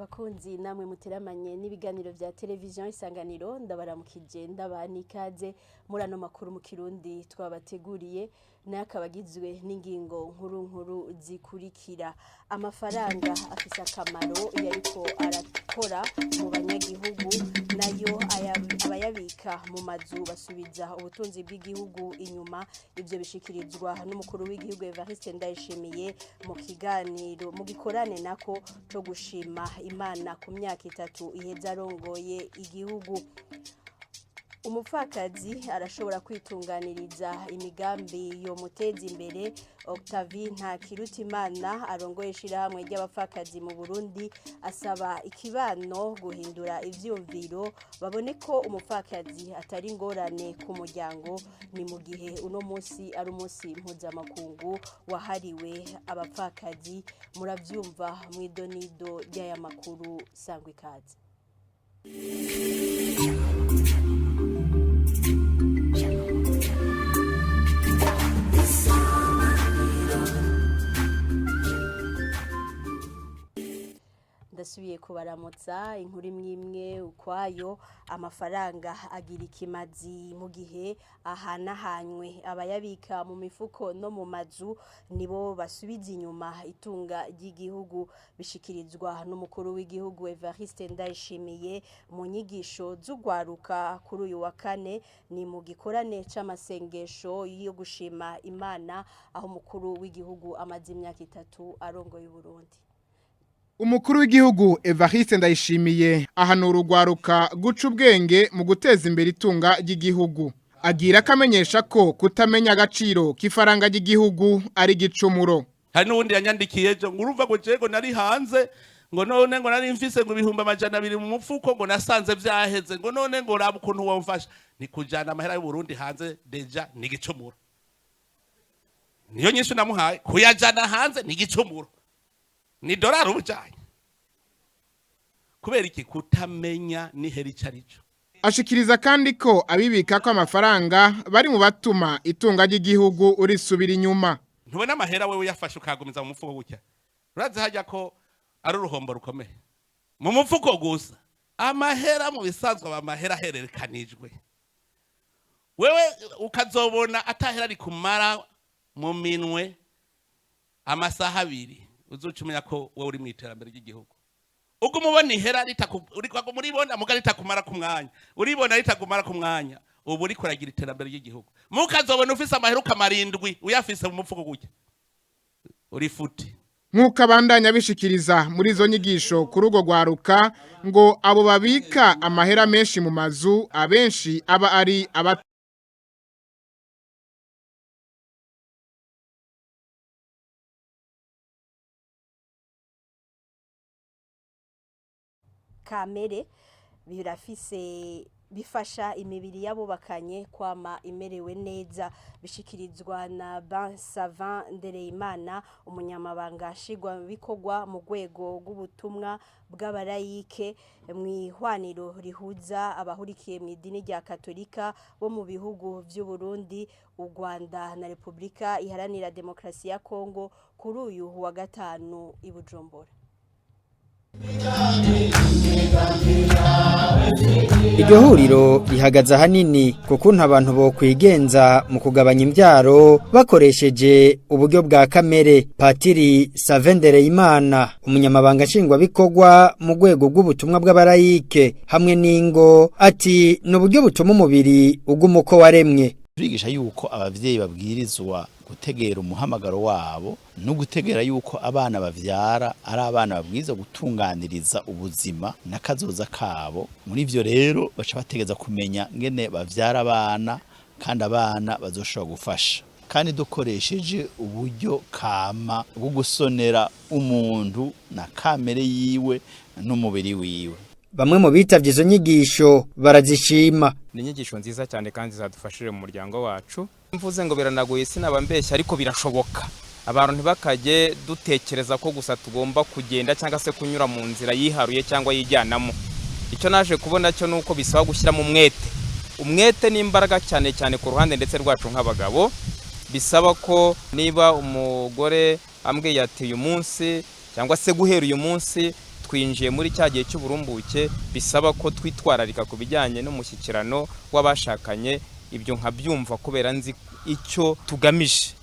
bakunzi namwe muteramanye n'ibiganiro vya televiziyo Isanganiro ndabaramukije ndabani ikaze muri ano makuru mu Kirundi twabateguriye nakabagizwe n'ingingo nkuru zikurikira. Amafaranga afise akamaro yariko arakora mu banyagihugu nayo abayabika mu mazu basubiza ubutunzi bw'igihugu inyuma. Ivyo bishikirizwa n'umukuru w'igihugu Evariste Ndayishimiye mu kiganiro mu gikorane nako cyo gushima Imana ku myaka 3 iheza arongoye igihugu. Umupfakazi arashobora kwitunganiriza imigambi yo muteza imbere. Octavie Ntakirutimana arongoye ishirahamwe ry'abapfakazi mu Burundi asaba ikibano guhindura ivyumviro babone ko umupfakazi atari ngorane ku muryango. Ni mu gihe uno munsi ari umunsi mpuzamakungu wahariwe abapfakazi. Muravyumva mw'idonido ry'aya makuru sangwa ikaze. Ndasubiye kubaramutsa inkuru imwe ukwayo. Amafaranga agira ikimazi mu gihe ahanahanywe abayabika mu mifuko no mu mazu nibo basubiza inyuma itunga ry'igihugu. Bishikirizwa n'umukuru w'igihugu Evariste Ndayishimiye mu nyigisho z'ugwaruka kuri uyu wa kane ni mu gikorane c'amasengesho yo gushima Imana aho umukuru w'igihugu amaze imyaka 3 arongoye Burundi. Umukuru w'igihugu Evariste Ndayishimiye ahanura urugwaruka guca ubwenge mu guteza imbere itunga ry'igihugu. Agira akamenyesha ko kutamenya agaciro k'ifaranga ry'igihugu ari gicumuro. Hari n'ubundi yanyandikiye ejo ngo urumva ngo jego nari hanze ngo none ngo nari mfise ngo 200 mu mufuko ngo nasanze vyaheze ngo none ngo raba ukuntu wamfasha ni kujana amahera y'u Burundi hanze deja ni gicumuro. Niyo nyishu namuhaye kuyajana hanze ni gicumuro. Ni dolari ubujanye kubera iki kutamenya ni heri carico. Ashikiriza kandi ko abibika ko amafaranga bari mu batuma itunga ry'igihugu urisubira inyuma. Ntubona amahera wewe yafashe ukagumiza mu mufuko gutya urazi hajya ko ari uruhombo rukomeye mu mufuko gusa. Amahera mu bisanzwe amahera hererekanijwe wewe ukazobona atahera ari kumara mu minwe amasaha 2 uzucumenya ko wewe uri mu iterambere ry'igihugu. Uko mubona ihera uriko muribona mugarita kumara ku mwanya uribona ritagumara ku mwanya ubu uri kuragira iterambere ry'igihugu. Mukazobona ufise amahera kamarindwi uyafise mu mufuko gutya uri futi. Nkuko abandanya bishikiriza muri izo nyigisho kuri ugo gwaruka ngo abo babika amahera menshi mu mazu abenshi aba ari kamere bifasha imibiri y'abubakanye kwama imerewe neza. Bishikirizwa na Savant Ndereyimana umunyamabanga shigwa bikogwa mu rwego rw'ubutumwa bw'abarayike mw'ihwaniro rihuza abahurikiye mu idini rya Katolika bo mu bihugu by'u Burundi, u Rwanda na Republika Iharanira Demokarasi ya Kongo kuri uyu wa gatanu i Bujumbura. Iryo huriro rihagaze ahanini kuko abantu bo kwigenza mu kugabanya imbyaro bakoresheje uburyo bwa kamere. Patiri Savant Ndereyimana umunyamabanga nshingwabikorwa mu rwego rw'ubutumwa bw'abarayike hamwe n'ingo ati n'uburyo butuma umubiri ugumuko waremwe. Turigisha yuko abavyeyi babwirizwa gutegera umuhamagaro wabo no gutegera yuko abana bavyara ari abana babwiza gutunganiriza ubuzima n'akazoza kabo. Muri ivyo rero baca bategeza kumenya ngene bavyara abana kandi abana bazoshobora gufasha kandi dukoresheje uburyo kama bwo gusonera umuntu na kamere yiwe n'umubiri wiwe. Bamwe mu bitavye izo nyigisho barazishima. Ni inyigisho nziza cyane kandi zadufashije mu muryango wacu. Mvuze ngo biranagoye sinabambeshya ariko birashoboka. Abantu ntibakaje dutekereza ko gusa tugomba kugenda cyangwa se kunyura mu nzira yiharuye cyangwa yijyanamo. Icyo naje kubona cyo nuko bisaba gushyira mu umwete n'imbaraga cyane cyane ku ruhande ndetse rwacu nk'abagabo. Bisaba ko niba umugore ambwiye ati uyu munsi cyangwa se guhera uyu munsi twinjiye muri cya gihe cy'uburumbuke bisaba ko twitwararika ku bijyanye n'umushyikirano w'abashakanye, ibyo nkabyumva kubera nzi icyo tugamije.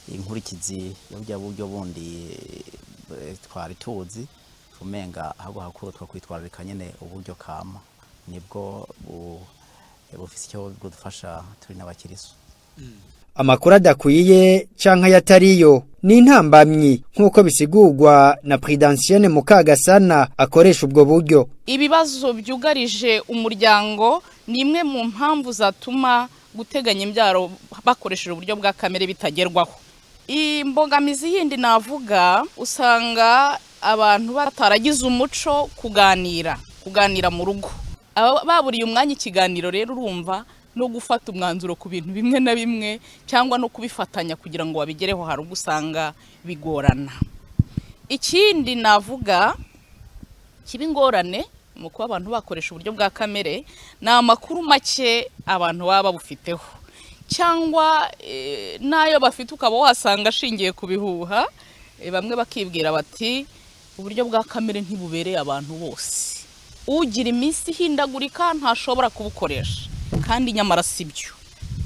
Inkurikizi y'ubya buryo bundi twari tuzi umenga ahubwo hakuru two kwitwararika nyene uburyo kama nibwo bufise icyo budufasha turi n'abakirisu. Amakuru adakwiye canka yatariyo ni intambamyi nkuko bisigurwa na Prudentienne Mukagasana akoresha ubwo buryo. Ibibazo byugarije umuryango ni imwe mu mpamvu zatuma guteganya imbyaro bakoresheje uburyo bwa kamere bitagerwaho. Imbogamizi yindi navuga usanga abantu bataragize umuco kuganira mu rugo. Baburiye umwanya ikiganiro rero urumva no gufata umwanzuro ku bintu bimwe na bimwe cyangwa no kubifatanya kugira ngo wabigereho hari ugusanga bigorana. Ikindi navuga kibingorane mu kuba abantu bakoresha uburyo bwa kamere na amakuru make abantu baba bufiteho cyangwa nayo bafite ukaba wasanga ashingiye ku bihuha. Bamwe bakibwira bati uburyo bwa kamere ntibubereye abantu bose, ugira iminsi hindagurika ntashobora kubukoresha, kandi nyamara sibyo.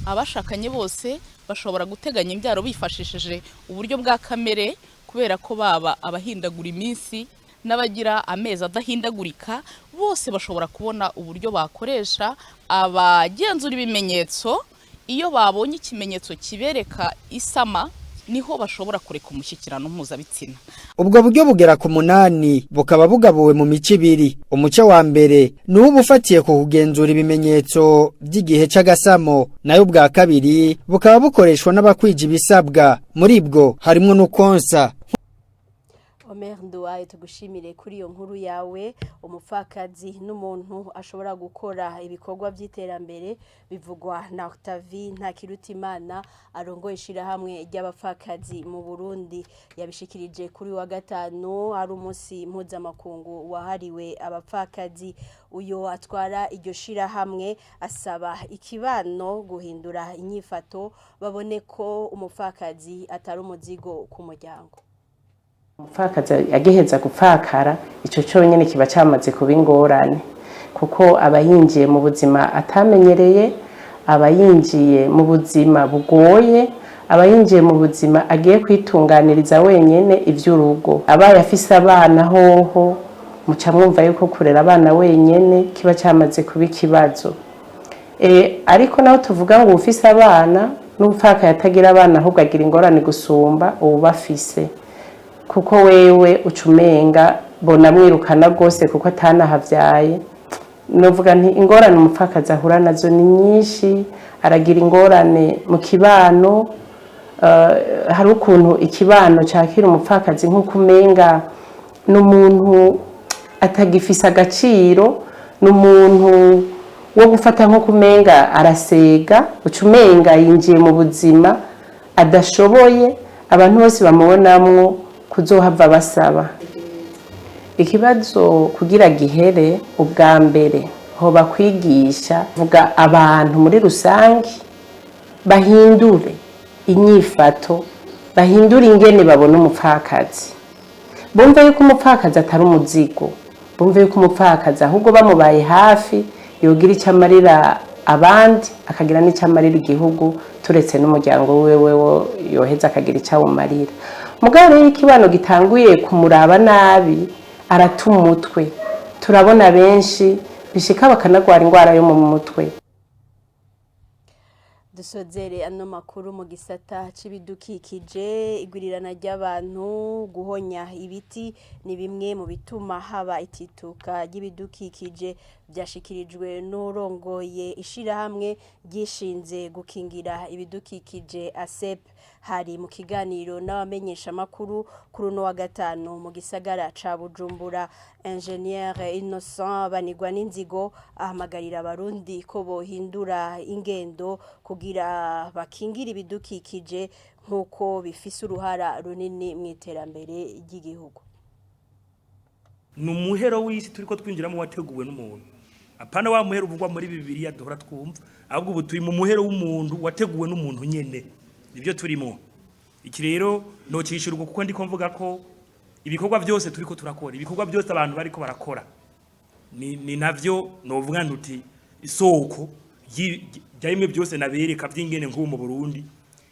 Abashakanye bose bashobora guteganya imbyaro bifashishije uburyo bwa kamere kubera ko baba abahindagura iminsi n'abagira amezi adahindagurika bose bashobora kubona uburyo bakoresha. Abagenzura ibimenyetso iyo babonye ikimenyetso kibereka isama niho bashobora kureka umushyikirano mpuzabitsina. Ubwo buryo bugera ku 8 bukaba bugabuwe mu mico 2. Umuco wa mbere ni ubufatiye ku kugenzura ibimenyetso by'igihe c'agasamo, nayo bwa kabiri bukaba bukoreshwa n'abakwije ibisabwa. Muri bwo harimo no konsa. Omer Nduwaye tugushimire kuri iyo nkuru yawe. Umupfakazi n'umuntu ashobora gukora ibikorwa by'iterambere bivugwa na Octavie Ntakirutimana arongoye ishirahamwe ry'abapfakazi mu Burundi. Yabishikirije kuri wa gatanu ari umunsi mpuzamakungu wahariwe abapfakazi. Uyo atwara iryo shirahamwe asaba ikibano guhindura inyifato babone ko umupfakazi atari umuzigo ku muryango. Umupfakazi agiheza gupfakara ico cyonyine kiba cyamaze kuba ingorane, kuko abayinjiye mu buzima atamenyereye, abayinjiye mu buzima bugoye, abayinjiye mu buzima agiye kwitunganiriza wenyene ivy'urugo. Abaye afise abana hoho muca mwumva yuko kurera abana wenyene kiba cyamaze kuba ikibazo. Ariko naho tuvuga ngo ufise abana n'umupfaka yatagira abana ahubwo agira ingorane gusumba ubafise, kuko wewe ucumenga bona mwirukana gose kuko atanahavyaye. Novuga nti ingorane umupfakazi ahura nazo ni nyinshi, aragira ingorane mu kibano. Hari ukuntu ikibano cakira umupfakazi nk'uko umenga n'umuntu atagifisa agaciro, n'umuntu wo gufata nk'uko umenga arasega, ucumenga yinjiye mu buzima adashoboye, abantu bose bamubonamwo kuzohava basaba. Ikibazo kugira gihere ubwa mbere hoba kwigisha vuga abantu muri rusange bahindure inyifato, bahindure ingene babona umupfakazi, bumve yuko umupfakazi atari umuzigo, bumve yuko umupfakazi ahubwo bamubaye hafi yogira icyo amarira abandi akagira n'icyo amarira igihugu, turetse n'umuryango wewe yoheza akagira icyo awumarira. Mugabo rero ikibano gitanguye kumuraba nabi arata umutwe. Turabona benshi bishika bakanagwara ingwara yo mu mutwe. Dusozere ano makuru mu gisata c'ibidukikije. Igurirana ry'abantu guhonya ibiti ni bimwe mu bituma haba itituka ry'ibidukikije. Byashikirijwe n'urongoye ishirahamwe gishinze gukingira ibidukikije ASEP hari mu kiganiro n'abamenyesha makuru kuri no wa gatanu mu gisagara ca Bujumbura. Engineer Innocent Banigwa n'inzigo ahamagarira abarundi ko bohindura ingendo kugira bakingira ibidukikije nkuko bifise uruhara runini mu iterambere ry'igihugu. Numuhero w'isi turiko twinjiramo wateguwe n'umuntu. Apana wa muhero uvugwa muri Bibiliya duhora twumva, ahubwo ubu turi mu muhero w'umuntu wateguwe n'umuntu nyene. Nivyo turimo. Iki rero no cishurwa kuko ndiko mvuga ko ibikorwa byose turiko turakora ibikorwa byose abantu bariko barakora ni navyo novuga ntuti isoko ry'imwe byose nabereka by'ingene nk'ubu mu Burundi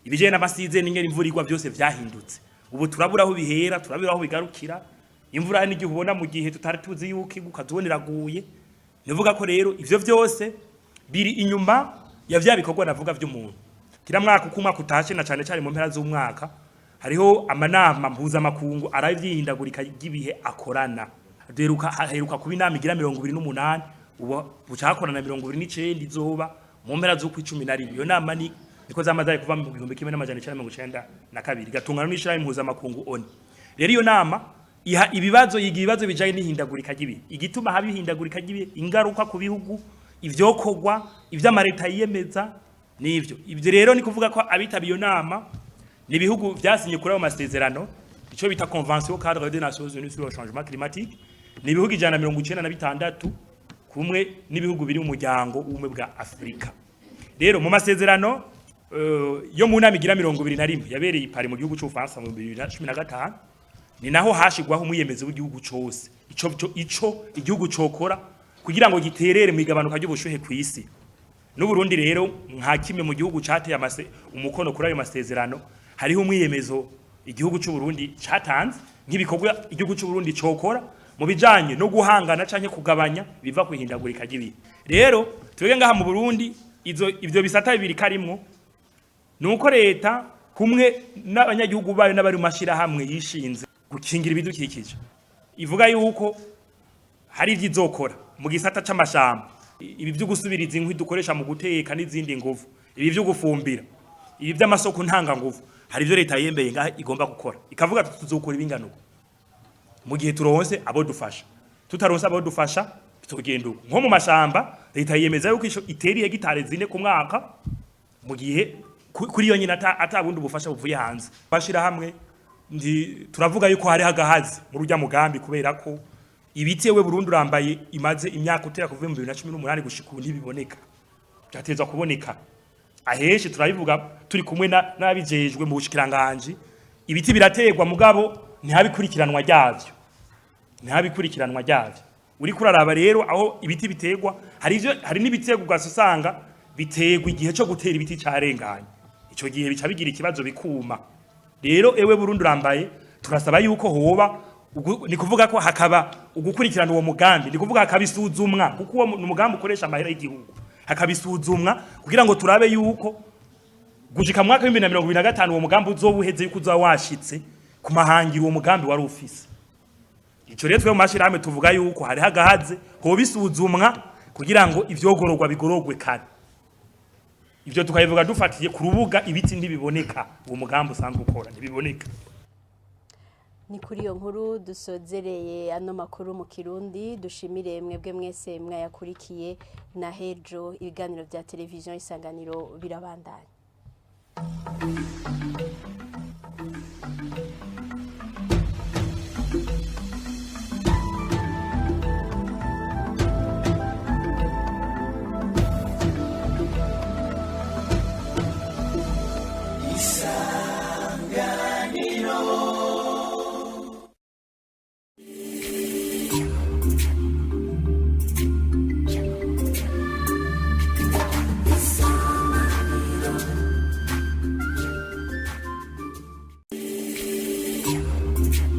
ibijeye n'amasize n'ingene imvura igwa byose vyahindutse ubu turabura aho bihera turabura aho bigarukira imvura n'igihe ubona mu gihe tutari tuzi yuko iguka tuboneraguye nivuga ko rero ivyo byose biri inyuma ya vya bikorwa navuga vy'umuntu kira mwaka uko umwaka utashe na cane cyane mu mpera z'umwaka hariho amanama mpuzamakungu aravyihindagurika ry'ibihe akorana heruka kuba inama igira 28 ubu bucakorana 29 izoba mu mpera z'uko 11 iyo nama niko zamaze kuva mu 1992 gatungana n'ishira impuzamakungu oni rero iyo nama iha ibibazo bijaye n'ihindagurika ry'ibihe igituma haba ihindagurika ry'ibihe ingaruka ku bihugu ivyokogwa ivy'amareta yiyemeza nivyo ivyo rero ni kuvuga ko abitabiyo nama ni bihugu vyasinye kuri ayo masezerano ico bita convention cadre des nations unies sur le changement climatique ni bihugu 196 kumwe n'ibihugu biri mu muryango ubumwe bwa Afrika rero mu masezerano yo mu nama igira 21 yabereye ipari mu gihugu cy'Ufaransa mu 2015 ni naho hashigwaho umuyemezi w'igihugu cyose ico igihugu cokora kugira ngo giterere mu igabanuka ry'ubushuhe ku isi n'u Burundi rero nka kimwe mu gihugu cateye umukono kuri ayo masezerano hariho umwiyemezo igihugu cy'u Burundi catanze nk'ibikorwa igihugu cy'u Burundi cokora mu bijanye no guhangana canke kugabanya biva ku ihindagurika ry'ibihe rero twebwe ngaha mu Burundi ivyo bisata bibiri karimwo nuko leta kumwe n'abanyagihugu bayo n'abari mu mashira hamwe yishinze gukingira ibidukikije ivuga yuko hari ivyizokora mu gisata c'amashamba ibi byo gusubiriza inkwi dukoresha mu guteka n'izindi nguvu ibi byo gufumbira ibi by'amasoko ntanga nguvu hari byo leta yembeye ngaha igomba gukora ikavuga tuzokora ibinganuko mu gihe turonse abo dufasha tutaronse abo dufasha bitogenda nko mu mashamba leta yemeza yuko iteri hegitare 4 ku mwaka mu gihe kuri yo nyina atabundi ubufasha buvuye hanze bashira hamwe turavuga yuko hari hagahazi mu rujya mugambi kubera ko ibiti we Burundi urambaye imaze imyaka utera kuva mu 2018 gushika ubu ntibiboneka byatezwa kuboneka aheshi turabivuga turi kumwe n'abijejwe mu bushikiranganje ibiti birategwa mugabo ntihabikurikiranwa ryavyo uri kuraraba rero aho ibiti bitegwa hari n'ibitego ugasanga bitegwa igihe cyo gutera ibiti cyarenganye ico gihe bica bigira ikibazo bikuma rero ewe Burundi urambaye turasaba yuko hoba ni kuvuga ko hakaba ugukurikirana uwo mugambi ni kuvuga hakabisuzumwa kuko uwo mugambi ukoresha amahera y'igihugu hakabisuzumwa kugira ngo turabe yuko gushika mwaka wa 2025 uwo mugambi uzobuheze yuko uzawashitse ku mahangiro uwo mugambi wari ufise ico rero twe mu mashirahamwe tuvuga yuko hari hagahaze ho bisuzumwa kugira ngo ivyogororwa bigorogwe kare ivyo tukayivuga dufatiye ku rubuga ibiti ntibiboneka uwo mugambi usanzwe ukora ntibiboneka ni kuri iyo nkuru dusozereye ano makuru mu Kirundi dushimire mwebwe mwese mwayakurikiye na hejo ibiganiro bya televiziyo Isanganiro birabandanya